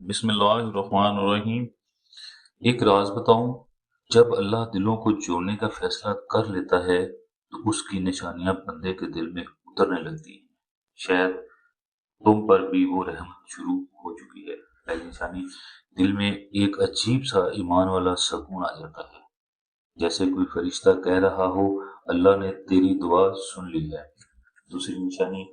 बिस्मिल्लाहिर्रहमानिर्रहीम। एक राज बताऊं, जब अल्लाह दिलों को जोड़ने का फैसला कर लेता है तो उसकी निशानियां बंदे के दिल में उतरने लगती हैं। शायद तुम पर भी वो रहमत शुरू हो चुकी है। पहली निशानी, दिल में एक अजीब सा ईमान वाला सुकून आ जाता है, जैसे कोई फरिश्ता कह रहा हो, अल्लाह ने तेरी दुआ सुन ली है। दूसरी निशानी,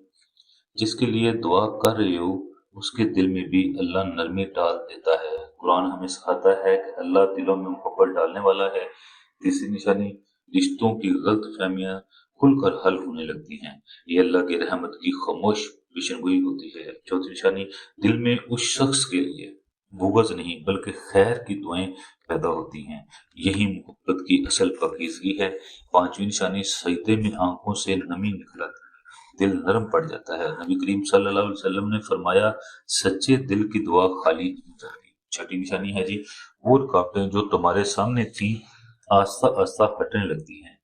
जिसके लिए दुआ कर रहे हो उसके दिल में भी अल्लाह नरमी डाल देता है। कुरान हमें सिखाता है कि अल्लाह दिलों में मोहब्बत डालने वाला है। तीसरी निशानी, रिश्तों की गलत फहमियां खुलकर हल होने लगती हैं। ये अल्लाह की रहमत की खामोश पेशनगोई होती है। चौथी निशानी, दिल में उस शख्स के लिए बुग़्ज़ नहीं बल्कि खैर की दुआएं पैदा होती हैं। यही मोहब्बत की असल पाकीज़गी है। पांचवी निशानी, सजदे में आंखों से नमी निकल आती है, दिल नरम पड़ जाता है। नबी करीम सल्लल्लाहु अलैहि वसल्लम ने फरमाया, सच्चे दिल की दुआ खाली नहीं जाती। छठी निशानी है जी, वो रुकावटें जो तुम्हारे सामने थी आस्ता आस्ता हटने लगती हैं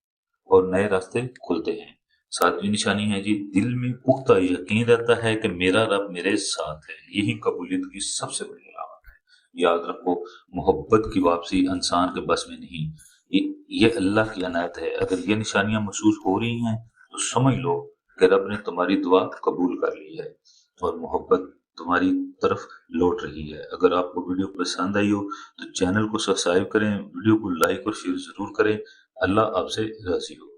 और नए रास्ते खुलते हैं। सातवीं निशानी है जी, दिल में पुख्ता यकीन रहता है कि मेरा रब मेरे साथ है। यही कबूलियत की सबसे बड़ी अलामत है। याद रखो, मोहब्बत की वापसी इंसान के बस में नहीं, ये अल्लाह की अनायत है। अगर ये निशानियां महसूस हो रही हैं तो समझ लो कि रब ने तुम्हारी दुआ कबूल कर ली है और मोहब्बत तुम्हारी तरफ लौट रही है। अगर आपको वीडियो पसंद आई हो तो चैनल को सब्सक्राइब करें, वीडियो को लाइक और शेयर जरूर करें। अल्लाह आपसे राजी हो।